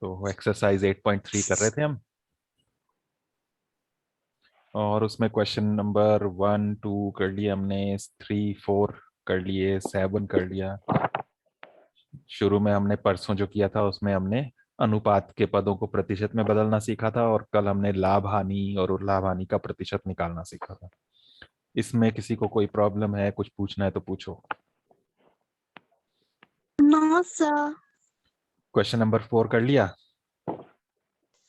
तो एक्सरसाइज 8.3 कर रहे थे हम, और उसमें क्वेश्चन नंबर 1 2 कर लिया हमने, 3 4 कर लिए, 7 कर लिया। शुरू में हमने परसों जो किया था उसमें हमने अनुपात के पदों को प्रतिशत में बदलना सीखा था, और कल हमने लाभ हानि और लाभ हानि का प्रतिशत निकालना सीखा था। इसमें किसी को कोई प्रॉब्लम है, कुछ पूछना है तो पूछो। No sir. क्वेश्चन नंबर 4 कर लिया?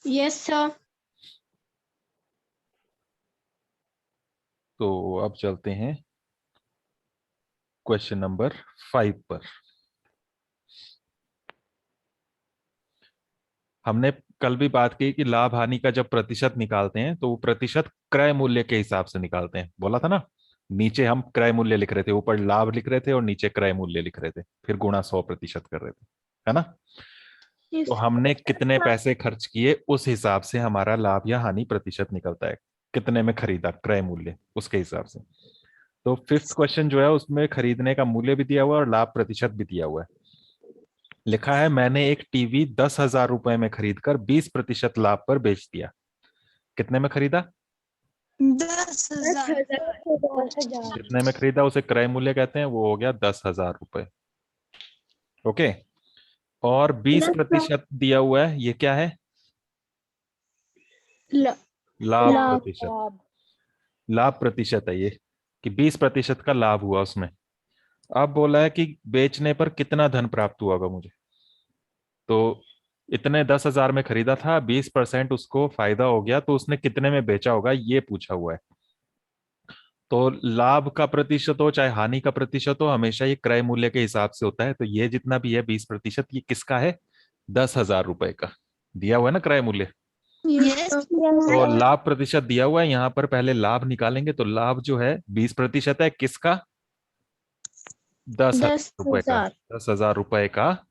Yes sir. तो अब चलते हैं क्वेश्चन नंबर 5 पर। हमने कल भी बात की कि लाभ हानि का जब प्रतिशत निकालते हैं तो वो प्रतिशत क्रय मूल्य के हिसाब से निकालते हैं, बोला था ना। नीचे हम क्रय मूल्य लिख रहे थे, ऊपर लाभ लिख रहे थे, और नीचे क्रय मूल्य लिख रहे थे, फिर गुणा 100% कर रहे थे, है ना। तो हमने कितने पैसे खर्च किए उस हिसाब से हमारा लाभ या हानि प्रतिशत निकलता है। कितने में खरीदा, क्रय मूल्य, उसके हिसाब से। तो 5th क्वेश्चन जो है उसमें खरीदने का मूल्य भी दिया हुआ है और लाभ प्रतिशत भी दिया हुआ है। लिखा है मैंने एक टीवी 10,000 रुपए में खरीदकर 20% लाभ पर बेच दिया। कितने में खरीदा? 10,000। कितने में खरीदा उसे क्रय मूल्य कहते हैं, वो हो गया 10,000 रुपए। ओके। और 20% दिया हुआ है, ये क्या है? लाभ प्रतिशत। लाभ प्रतिशत है ये, कि 20% का लाभ हुआ उसमें। अब बोला है कि बेचने पर कितना धन प्राप्त हुआ होगा मुझे। तो इतने 10,000 में खरीदा था, 20% उसको फायदा हो गया, तो उसने कितने में बेचा होगा ये पूछा हुआ है। तो लाभ का प्रतिशत हो चाहे हानि का प्रतिशत हो, हमेशा ये क्रय मूल्य के हिसाब से होता है। तो ये जितना भी है 20%, ये किसका है? 10,000 रुपए का दिया हुआ है ना क्रय मूल्य। यस तो लाभ प्रतिशत दिया हुआ है, यहां पर पहले लाभ निकालेंगे। तो लाभ जो है 20% है, किसका? 10,000 रुपए का। 10,000 रुपए का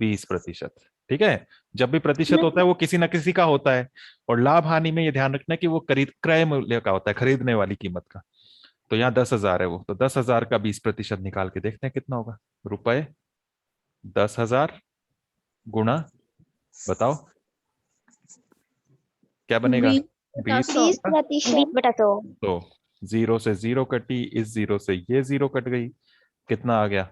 20%। ठीक है। जब भी प्रतिशत होता है वो किसी ना किसी का होता है। और लाभ हानि में ये ध्यान रखना है कि वो खरीद क्रय मूल्य का होता है, खरीदने वाली कीमत का। तो यहाँ 10,000 है वो, तो 10,000 का 20% निकाल के देखते हैं कितना होगा। रुपए 10,000 गुणा, बताओ क्या बनेगा? 20। 20%। तो 0 से 0 कटी, इस 0 से ये 0 कट गई। कितना आ गया?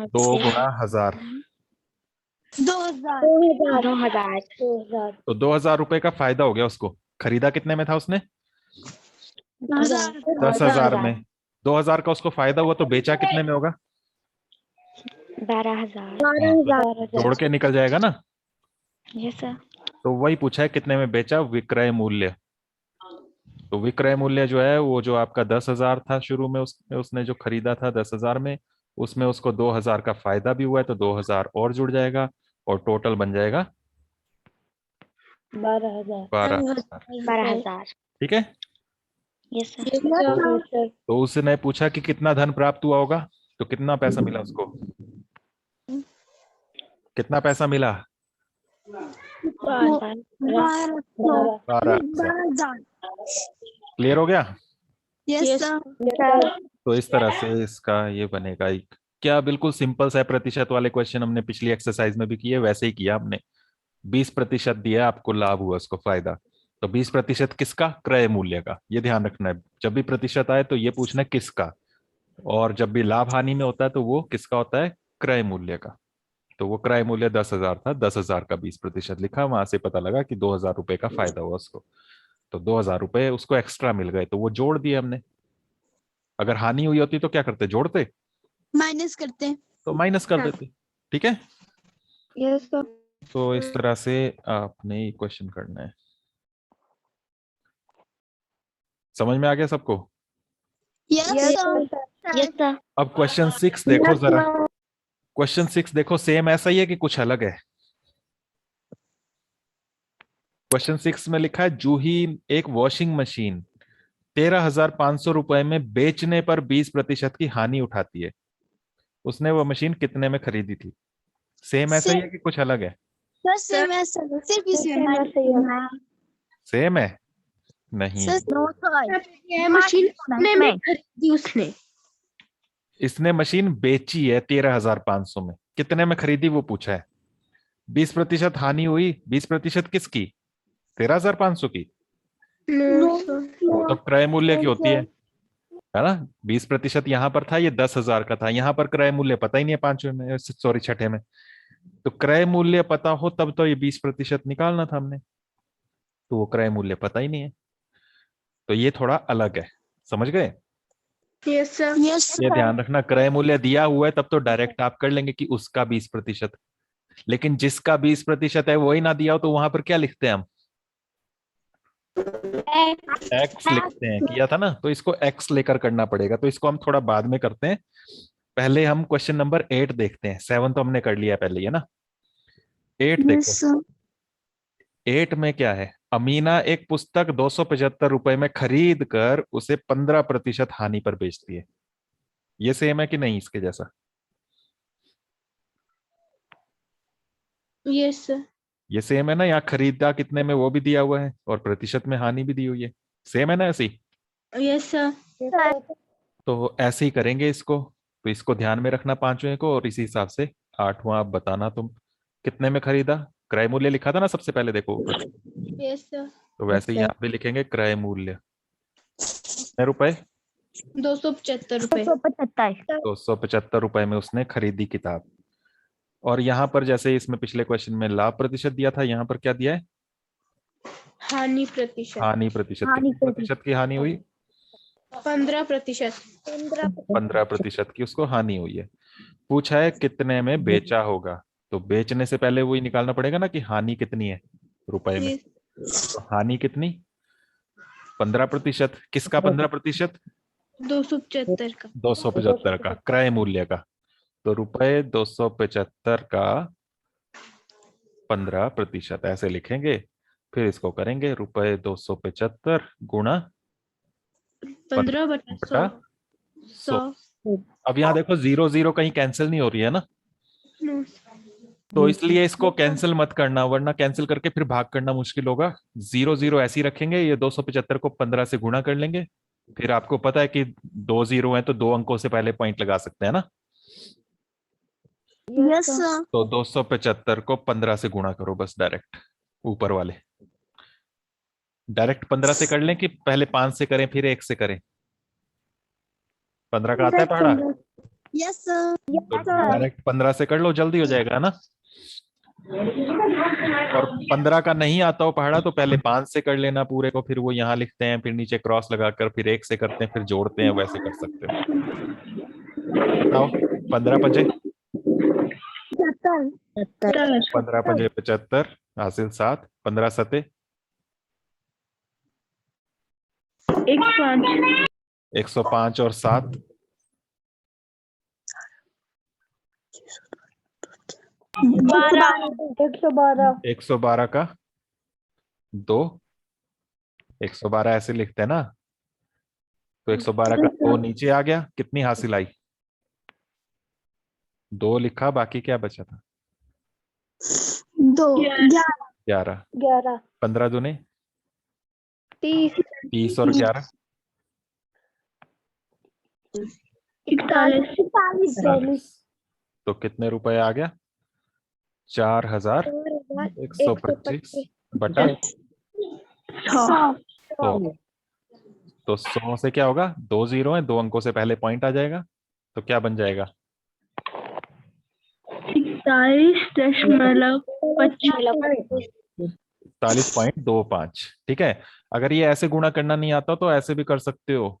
2 गुणा 1000। 2,000। 2,000। तो 2,000 रुपए का फायदा हो गया उसको। खरीदा कितने में था उसने? 10,000 में। 2,000 का उसको फायदा हुआ, तो बेचा कितने में होगा? 12,000। जोड़ के निकल जाएगा ना। Yes sir. तो वही पूछा है कितने में बेचा, विक्रय मूल्य। तो विक्रय मूल्य जो है वो जो आपका 10,000 था शुरू में, उसने जो खरीदा था 10,000 में, उसमें उसको 2,000 का फायदा भी हुआ है, तो 2,000 और जुड़ जाएगा, और टोटल बन जाएगा 12,000। 12,000। 12,000। ठीक है। Yes sir. तो उसने पूछा कि कितना धन प्राप्त हुआ होगा, तो कितना पैसा मिला उसको? कितना पैसा मिला? 12,000। क्लियर हो गया? Yes sir. तो इस तरह से इसका ये बनेगा एक, क्या बिल्कुल सिंपल सा है। प्रतिशत वाले क्वेश्चन हमने पिछली एक्सरसाइज में भी किए, वैसे ही किया हमने। 20% दिया आपको, लाभ हुआ उसको फायदा। तो 20% किसका? क्रय मूल्य का। ये ध्यान रखना है, जब भी प्रतिशत आए तो ये पूछना है किसका। और जब भी लाभ हानि में होता है तो वो किसका होता है? क्रय मूल्य का। तो वो क्रय मूल्य 10,000 था, 10,000 का 20% लिखा, वहां से पता लगा कि 2,000 रुपए का फायदा हुआ उसको। तो 2,000 रुपए उसको एक्स्ट्रा मिल गए, तो वो जोड़ दिए हमने। अगर हानि हुई होती तो क्या करते? जोड़ते? माइनस करते। तो माइनस कर देते। ठीक है। Yes sir. तो इस तरह से आपने क्वेश्चन करना है। समझ में आ गया सबको? Yes sir. Yes sir. अब क्वेश्चन 6 देखो जरा। क्वेश्चन 6 देखो, सेम ऐसा ही है कि कुछ अलग है। क्वेश्चन 6 में लिखा है जूही एक वॉशिंग मशीन 13,500 रुपए में बेचने पर 20% की हानि उठाती है। उसने वो मशीन कितने में खरीदी थी? सेम ऐसा ही है कि कुछ अलग है? सेम है सर, सिर्फ सेम है। सेम है? नहीं। सर ये मशीन कितने में खरीदी उसने? इसने मशीन बेची है 13,500 में, कितने में खरीदी वो पूछा है। 20% हानि हुई, 20% किसकी, 13,500 की। No sir. वो तो क्रय मूल्य की होती है ना। 20% यहां पर था, ये 10,000 का था, यहां पर क्रय मूल्य पता ही नहीं है पांचवें में, सॉरी छठे में। तो क्रय मूल्य पता हो तब तो ये 20% निकालना था हमने, तो वो क्रय मूल्य पता ही नहीं है, तो ये थोड़ा अलग है। समझ गए। Yes sir. यस ये सर। ध्यान रखना, क्रय मूल्य दिया हुआ है तब तो डायरेक्ट आप कर लेंगे कि उसका 20%, लेकिन जिसका 20% है वही ना दिया हो तो वहां पर क्या लिखते हैं हम, एक्स लिखते हैं, किया था ना, तो इसको एक्स लेकर करना पड़ेगा, तो इसको हम थोड़ा बाद में करते हैं। पहले हम क्वेश्चन नंबर 8 देखते हैं, 7 तो हमने कर लिया पहले, है ना। 8 यस देखो। सर। 8 में क्या है, अमीना एक पुस्तक 275 रुपए में खरीद कर उसे 15% हानि पर बेचती है। ये सेम है कि नहीं इसके जैसा। Yes sir. ये सेम है ना, यहाँ खरीदा कितने में वो भी दिया हुआ है और प्रतिशत में हानि भी दी हुई है, सेम है ना ऐसी। Yes sir. तो ऐसे ही करेंगे इसको, तो इसको ध्यान में रखना पांचवें को, और इसी हिसाब से आठवां आप बताना तुम, कितने में खरीदा, क्रय मूल्य लिखा था ना सबसे पहले, देखो ऊपर। Yes sir. तो वैसे ही यहाँ पे लिखेंगे क्रय मूल्य, कितने रुपए, 275 रुपए। 275 रुपए में उसने खरीदी किताब। और यहाँ पर जैसे इसमें पिछले क्वेश्चन में लाभ प्रतिशत दिया था, यहाँ पर क्या दिया है, हानि प्रतिशत हानि प्रतिशत। कितने प्रतिशत की हानि हुई, 15%। 15% की उसको हानि हुई है। पूछा है कितने में बेचा होगा, तो बेचने से पहले वही निकालना पड़ेगा ना कि हानि कितनी है रुपए में। तो हानि कितनी, 15%, किसका 15%, 275 का। 275 का क्रय मूल्य का। तो रुपए 275 का 15% ऐसे लिखेंगे। फिर इसको करेंगे रुपए 275 गुणा 15/100। बटा 100। अब यहाँ देखो 0 0 कहीं कैंसिल नहीं हो रही है ना, नो। तो इसलिए इसको कैंसिल मत करना, वरना कैंसिल करके फिर भाग करना मुश्किल होगा। 0 0 ऐसे ही रखेंगे, ये 275 को 15 से गुणा कर लेंगे। फिर आपको पता है कि 2 0 है तो 2 अंकों से पहले पॉइंट लगा सकते हैं ना। Yes sir. तो 275 को 15 से गुणा करो बस, डायरेक्ट ऊपर वाले, डायरेक्ट 15 से कर लें कि पहले 5 से करें फिर 1 से करें। 15 का आता है पहाड़ा, यस सर। तो डायरेक्ट 15 से कर लो, जल्दी हो जाएगा ना। और 15 का नहीं आता हो पहाड़ा तो पहले 5 से कर लेना पूरे को, फिर वो यहाँ लिखते हैं, फिर नीचे क्रॉस लगाकर फिर 1 से करते हैं, फिर जोड़ते हैं, वैसे कर सकते हो। बताओ, 15 पंजे, 15 पंजे 75, हासिल 7, 15 सते 105 और 7 112 का 2, 112 ऐसे लिखते हैं ना। तो 112 का 2 नीचे आ गया, कितनी हासिल आई, 2 लिखा, बाकी क्या बचा था, 2 11। 15 दूने 30। 30 और 11 41। 40। तो कितने रुपए आ गया, 4,125 बटा 100। तो 100 से क्या होगा, 2 0 है, 2 अंकों से पहले पॉइंट आ जाएगा, तो क्या बन जाएगा, 41.25। 41.25। ठीक है। अगर ये ऐसे गुणा करना नहीं आता तो ऐसे भी कर सकते हो,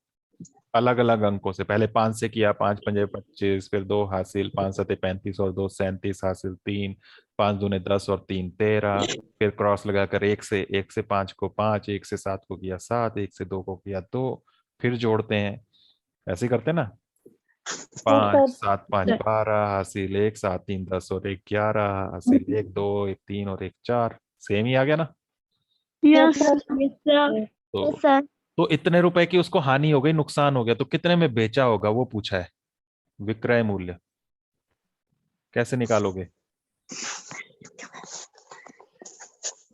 अलग अलग अंकों से, पहले 5 से किया, 5 पंजे 25, फिर 2 हासिल, 5 सते 35 और 2 37 हासिल, 3, 5 दूने 10 और 3 13, फिर क्रॉस लगाकर 1 से 5 को 5, 1 से 7 को किया 7, 1 से 2 को किया 2, फिर जोड़ते हैं, ऐसे ही करते हैं ना। 5 7 5 12 हासिल 1, 7 3 10 और 1 11 हासिल 1 2 1 3 और 1 4, सेम ही आ गया ना। Yes sir. तो तो इतने रुपए की उसको हानि हो गई, नुकसान हो गया, तो कितने में बेचा होगा वो पूछा है, विक्रय मूल्य कैसे निकालोगे।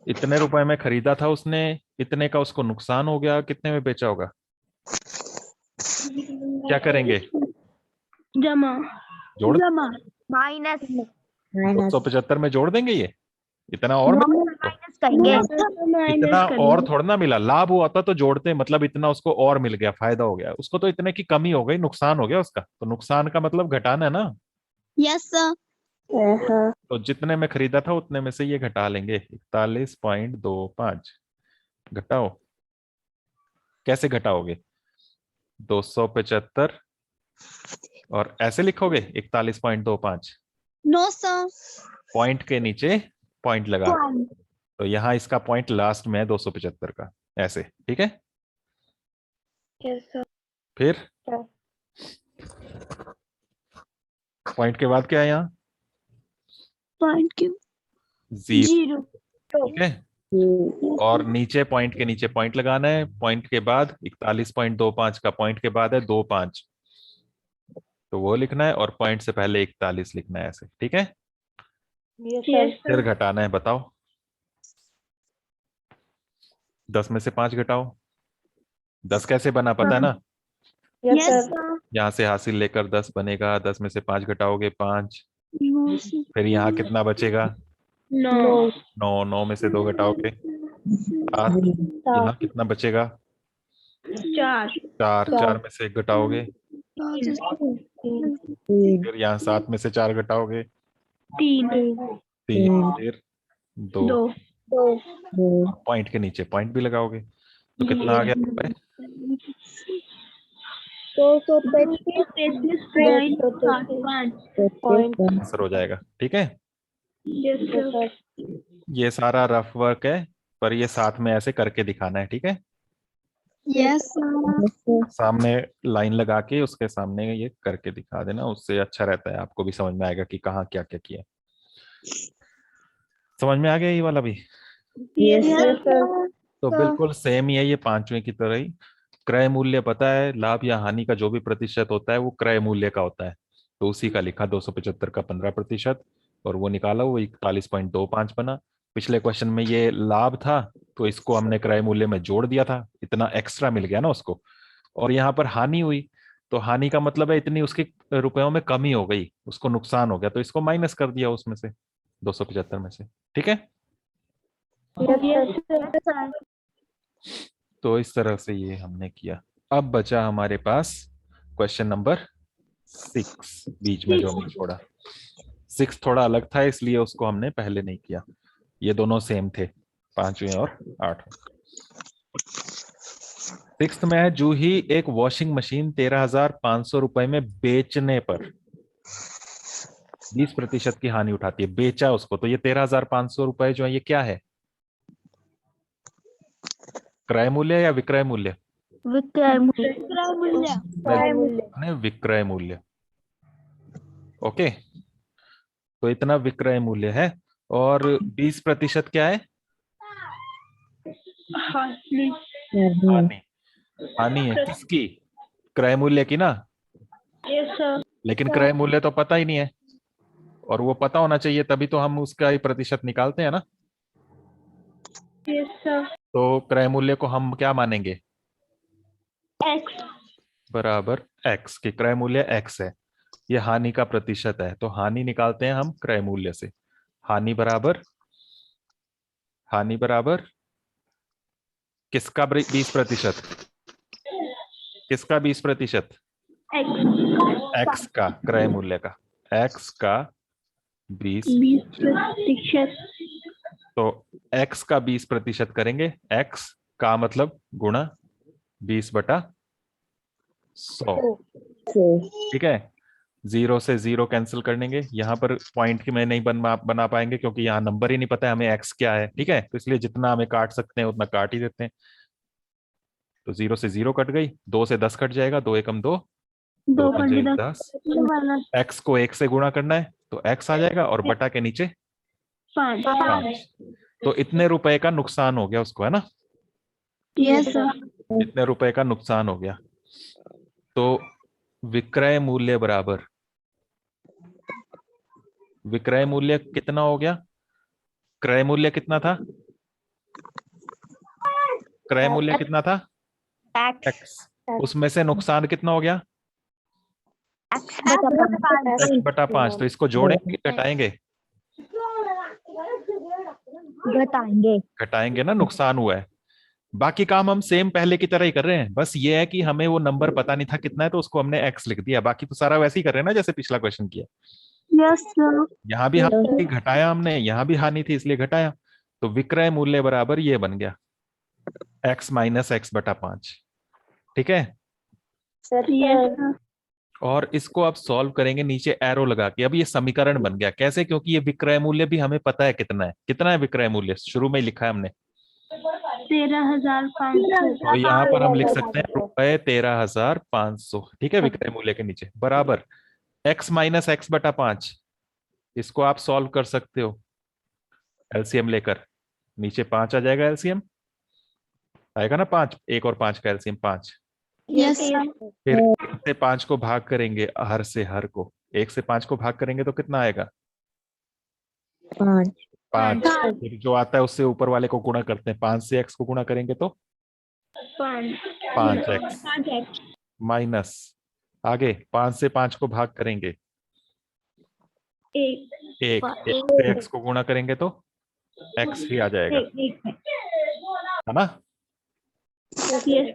इतने रुपए में खरीदा था उसने, इतने का उसको नुकसान हो गया, कितने में बेचा होगा, क्या करेंगे, जमा जोड़ माइनस 275 में जोड़ देंगे ये, इतना और मिला तो। माइनस करेंगे इतना और थोड़ा ना मिला, लाभ हुआ था तो जोड़ते, मतलब इतना उसको और मिल गया, फायदा हो गया उसको, तो इतने की कमी हो गई, नुकसान हो गया उसका, तो नुकसान का मतलब घटाना है ना। Yes sir. तो जितने में खरीदा था उतने में से ये घटा लेंगे, 41.25 घटाओ। कैसे घटाओगे? 275 और ऐसे लिखोगे 41.25, नो सर। पॉइंट के नीचे पॉइंट लगा, तो यहाँ इसका पॉइंट लास्ट में है 275 का, ऐसे, ठीक है। यस सर फिर पॉइंट के बाद क्या है यहाँ? पॉइंट क्यों? जीरो, 0। ठीक है। और नीचे पॉइंट के नीचे पॉइंट लगाना है, पॉइंट के बाद 41.25 का पॉइंट के बाद है 25, तो वो लिखना है, और पॉइंट से पहले 41 लिखना है, ऐसे, ठीक है। यस फिर घटाना है, बताओ। 10 में से 5 घटाओ। 10 कैसे बना पता है ना? Yes sir. यहाँ से हासिल लेकर 10 बनेगा, 10 में से 5 घटाओगे 5, नो सर। फिर यहाँ कितना बचेगा? नो 9, 9 में से 2 घटाओगे 7, यहाँ कितना बचेगा? 4 4, 4 में से 1 घटाओगे, फिर यहाँ 7 में से 4 घटाओगे 3 3, फिर 2, 2 पॉइंट के नीचे पॉइंट भी लगाओगे, तो कितना आ गया रुपए? 235 आंसर हो जाएगा, ठीक है। यस सर ये सारा रफ वर्क है, पर ये साथ में ऐसे करके दिखाना है, ठीक है। Yes sir. सामने लाइन लगा के उसके सामने ये करके दिखा देना, उससे अच्छा रहता है, आपको भी समझ में आएगा कि कहाँ क्या क्या किया। समझ में आ गया ये वाला भी? यस सर तो बिल्कुल सेम ही है ये, पांचवें की तरह ही। क्रय मूल्य पता है, लाभ या हानि का जो भी प्रतिशत होता है वो क्रय मूल्य का होता है, तो उसी का लिखा 275 का 15%, और वो निकाला, वो 41.25 बना। पिछले क्वेश्चन में ये लाभ था, तो इसको हमने क्रय मूल्य में जोड़ दिया था, इतना एक्स्ट्रा मिल गया ना उसको। और यहाँ पर हानि हुई, तो हानि का मतलब है इतनी उसके रुपयों में कमी हो गई, उसको नुकसान हो गया, तो इसको माइनस कर दिया उसमें से, 275 में से, ठीक है। तो इस तरह से ये हमने किया। अब बचा हमारे पास क्वेश्चन नंबर 6, बीच में जो हमने छोड़ा। 6 थोड़ा अलग था, इसलिए उसको हमने पहले नहीं किया, ये दोनों सेम थे, 5वें और 8वें। 6 में है, जूही एक वॉशिंग मशीन 13,500 रुपए में बेचने पर 20% की हानि उठाती है, बेचा उसको, तो ये 13,500 रुपए जो है ये क्या है? क्रय मूल्य या विक्रय मूल्य? विक्रय मूल्य विक्रय मूल्य, ओके। तो इतना विक्रय मूल्य है, और 20% क्या है? हानि हानि। हानि है किसकी? क्रय मूल्य की ना। यस सर लेकिन क्रय मूल्य तो पता ही नहीं है, और वो पता होना चाहिए, तभी तो हम उसका ही प्रतिशत निकालते हैं ना। यस सर तो क्रय मूल्य को हम क्या मानेंगे? एक्स बराबर एक्स, की क्रय मूल्य एक्स है, ये हानि का प्रतिशत है, तो हानि निकालते हैं हम क्रय मूल्य से। हानि बराबर, हानि बराबर किसका 20%? किसका 20%? एक्स का, क्रय मूल्य का, एक्स का 20%। 20% तो एक्स का 20% करेंगे, एक्स का मतलब गुणा 20/100, ठीक है। 0 से 0 कैंसिल कर देंगे, यहाँ पर पॉइंट की मैं नहीं बना पाएंगे, क्योंकि यहाँ नंबर ही नहीं पता है हमें एक्स क्या है, ठीक है, तो इसलिए जितना हमें काट सकते हैं उतना काट ही देते हैं। तो 0 से 0 कट गई, 2 से 10 कट जाएगा, 2 एकम 2, 2 पंजे 10, एक्स को 1 से गुणा करना है, तो एक्स आ जाएगा, और बटा के नीचे 5, तो इतने रुपए का नुकसान हो गया उसको, है ना। Yes sir. इतने रुपए का नुकसान हो गया, तो विक्रय मूल्य बराबर, विक्रय मूल्य कितना हो गया? क्रय मूल्य कितना था? क्रय मूल्य कितना था? एक्स। उसमें से नुकसान कितना हो गया? x/5। तो इसको जोड़ेंगे घटाएंगे? घटाएंगे। घटाएंगे ना, नुकसान हुआ है। बाकी काम हम सेम पहले की तरह ही कर रहे हैं, बस ये है कि हमें वो नंबर पता नहीं था कितना है तो उसको हमने x लिख दिया। बाकी तो सारा वैसे ही कर रहे हैं ना जैसे पिछला क्वेश्चन किया। Yes sir. यहाँ भी हानि घटाया हमने, यहाँ भी हानि थी इसलिए घटाया। तो विक्रय मूल्य बराबर ये बन गया x - x/5। ठीक है। Yes, sir. और इसको अब सॉल्व करेंगे नीचे एरो लगा के। अब ये समीकरण बन गया कैसे, क्योंकि ये विक्रय मूल्य भी हमें पता है कितना है। कितना है विक्रय मूल्य, शुरू में ही लिखा है हमने। 13,500. तो यहाँ पर हम लिख सकते हैं ₹13,500। ठीक है, विक्रय मूल्य के नीचे बराबर x - x/5। इसको आप सॉल्व कर सकते हो एलसीएम लेकर। नीचे 5 आ जाएगा, एलसीएम आएगा ना 5, 1 और 5 का एलसीएम 5। Yes sir. फिर 1 से 5 को भाग करेंगे, हर से हर को 1 से 5 को भाग करेंगे तो कितना आएगा? 5। फिर जो आता है उससे ऊपर वाले को गुणा करते हैं, 5 से x को गुणा करेंगे तो 5x माइनस, आगे 5 से 5 को भाग करेंगे 1 से x को गुणा करेंगे तो x ही आ जाएगा, है ना। Yes,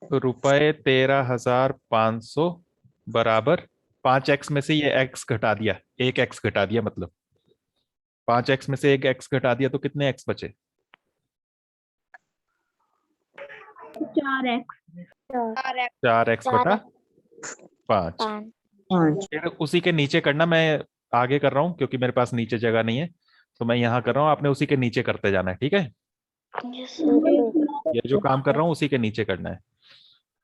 तो ₹13,500 बराबर 5x में से ये x घटा दिया, 1 x घटा दिया, मतलब 5x में से 1 x घटा दिया तो कितने x बचे? 4x. 4x/5। फिर उसी के नीचे करना, मैं आगे कर रहा हूं क्योंकि मेरे पास नीचे जगह नहीं है, तो मैं यहां कर रहा हूं, आपने उसी के नीचे करते जाना है। ठीक है, ये जो काम कर रहा हूं उसी के नीचे करना है।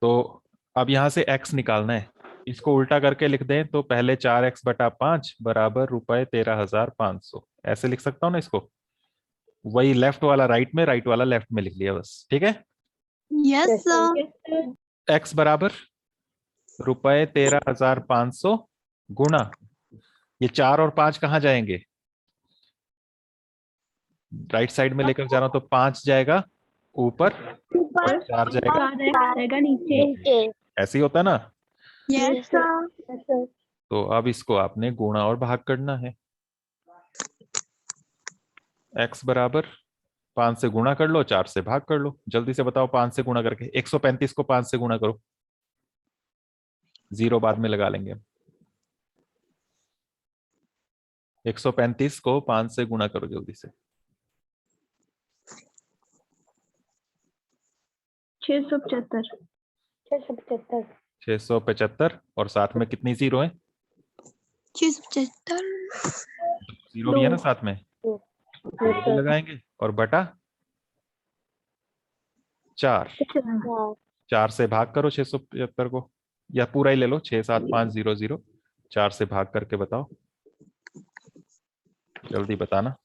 तो अब यहां से x निकालना है, इसको उल्टा करके लिख दें तो पहले 4x/5 बराबर ₹13,500, ऐसे लिख सकता हूं ना इसको। वही लेफ्ट वाला राइट में, राइट वाला लेफ्ट में लिख लिया बस। ठीक है, यस सर। x बराबर ₹13,500 गुणा, ये 4 और 5 कहाँ जाएंगे? राइट साइड में लेकर जा रहा हूं तो 5 जाएगा ऊपर, 4 जाएगा 4x रहेगा नीचे. ऐसे ही होता है ना। Yes sir. तो अब इसको आपने गुणा और भाग करना है। x बराबर 5 से गुणा कर लो, 4 से भाग कर लो। जल्दी से बताओ, 5 से गुणा करके 135 को 5 से गुणा करो, 0 बाद में लगा लेंगे। 135 को 5 से गुणा करो जल्दी से। 675. 675 और साथ में कितनी जीरो है? 675। जीरो भी है ना साथ में, जीरो भी लगाएंगे और बटा 4। 4 से भाग करो 675 को, या पूरा ही ले लो, 67500। 4 से भाग करके बताओ, जल्दी बताना।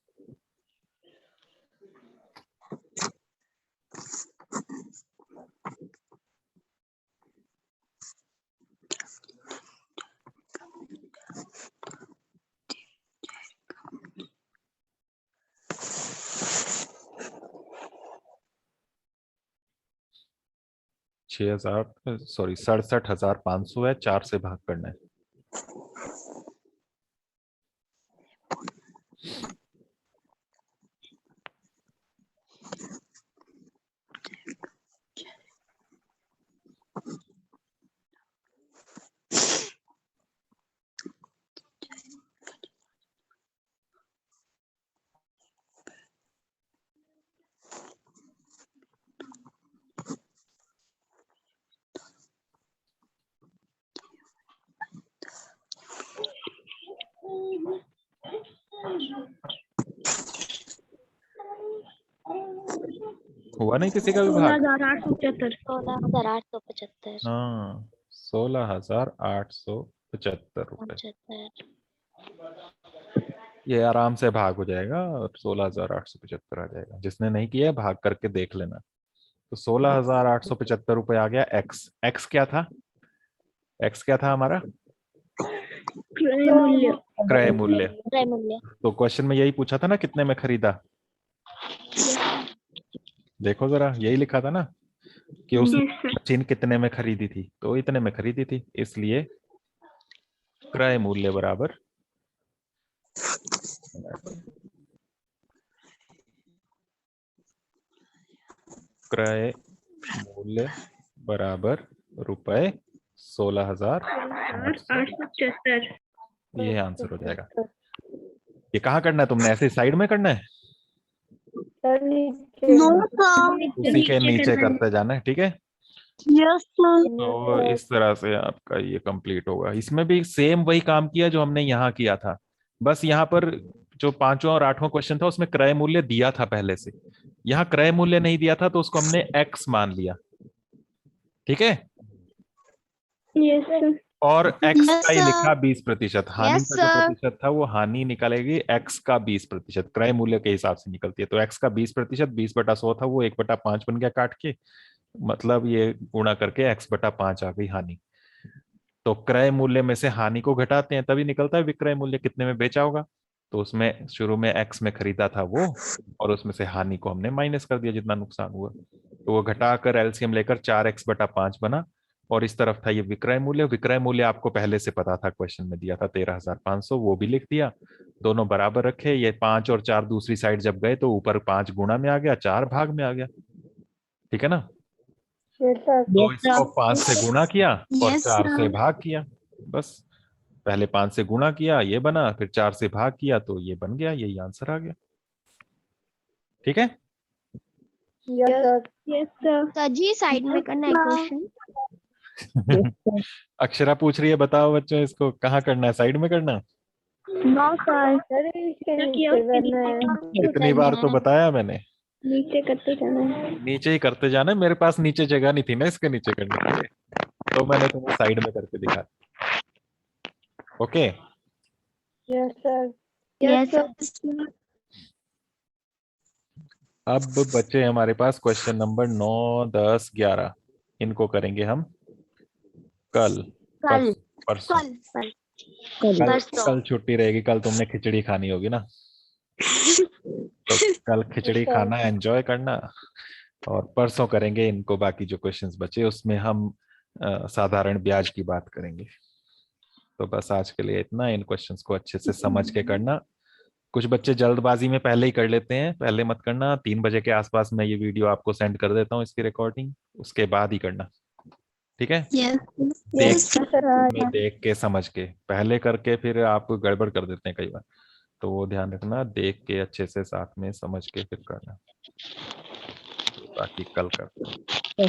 छह हजार, सॉरी 67,500 है, 4 से भाग करना है। हुआ नहीं किसी का भी भाग? 16,875. हाँ, 16,875 रुपए। ये आराम से भाग हो जाएगा और 16,875 आ जाएगा। जिसने नहीं किया है भाग करके देख लेना। तो 16,875 रुपए आ गया। एक्स, एक्स क्या था? एक्स क्या था हमारा? क्रय मूल्य. क्रय मूल्य। तो क्वेश्चन में यही पूछा था ना, कितने में खरीदा? देखो जरा, यही लिखा था ना कि उसने Yes, sir. मशीन कितने में खरीदी थी, तो इतने में खरीदी थी, इसलिए क्रय मूल्य बराबर क्रय मूल्य बराबर रुपए 16,800। 875। ये आंसर हो जाएगा। ये कहाँ करना है तुमने, ऐसे साइड में करना है, नो सर। उसी के नीचे करना है। करते जाना है, ठीक है। Yes sir. तो इस तरह से आपका ये कंप्लीट होगा। इसमें भी सेम वही काम किया जो हमने यहाँ किया था, बस यहाँ पर जो पांचवा और आठवां क्वेश्चन था उसमें क्रय मूल्य दिया था पहले से, यहाँ क्रय मूल्य नहीं दिया था तो उसको हमने एक्स मान लिया, ठीक है। Yes sir. और एक्स Yes, का ही sir. लिखा 20%, हानि Yes, का जो sir. प्रतिशत था वो हानि निकालेगी एक्स का 20%, क्रय मूल्य के हिसाब से निकलती है। तो एक्स का 20%, 20/100 था, वो 1/5 बन गया काट के, मतलब ये गुणा करके x/5 आ गई हानि। तो क्रय मूल्य में से हानि को घटाते हैं तभी निकलता है विक्रय मूल्य कितने में बेचा होगा। तो उसमें शुरू में एक्स में खरीदा था वो, और उसमें से हानि को हमने माइनस कर दिया जितना नुकसान हुआ, तो वो घटाकर एलसीएम लेकर 4x/5 बना। और इस तरफ था ये विक्रय मूल्य। विक्रय मूल्य आपको पहले से पता था, क्वेश्चन में दिया था 13,500, वो भी लिख दिया। दोनों बराबर रखे, ये 5 और 4 दूसरी साइड जब गए तो ऊपर 5 गुणा में आ गया, 4 भाग में आ गया, ठीक है ना। तो इसको 5 से गुणा किया और Yes, 4 से sir. भाग किया, बस। पहले 5 से गुणा किया ये बना, फिर 4 से भाग किया तो ये बन गया, यही आंसर आ गया, ठीक है। Yes sir. सर जी साइड में करना है क्वेश्चन। अक्षरा पूछ रही है, बताओ बच्चों इसको कहाँ करना है, साइड में करना है? No sir. इतनी बार तो बताया मैंने, नीचे करते जाना है। नीचे ही करते जाना है। मेरे पास नीचे जगह नहीं थी ना इसके नीचे करने के लिए, तो मैंने तुम्हें साइड में करके दिखा। Okay, yes sir. अब बचे हमारे पास क्वेश्चन नंबर 9, 10, 11। इनको करेंगे हम कल, कल परसों। कल कल परसों। कल छुट्टी रहेगी, कल तुमने खिचड़ी खानी होगी ना, तो कल खिचड़ी खाना, एंजॉय करना। और परसों करेंगे इनको, बाकी जो क्वेश्चंस बचे उसमें हम साधारण ब्याज की बात करेंगे। तो बस आज के लिए इतना, इन क्वेश्चंस को अच्छे से समझ के करना। कुछ बच्चे जल्दबाजी में पहले ही कर लेते हैं, पहले मत करना। 3 बजे के आसपास मैं ये वीडियो आपको सेंड कर देता हूँ, इसकी रिकॉर्डिंग, उसके बाद ही करना, ठीक है। यस देख के समझ के, पहले करके फिर आप गड़बड़ कर देते हैं कई बार, तो वो ध्यान रखना, देख के अच्छे से साथ में समझ के फिर करना। बाकी कल करते हैं।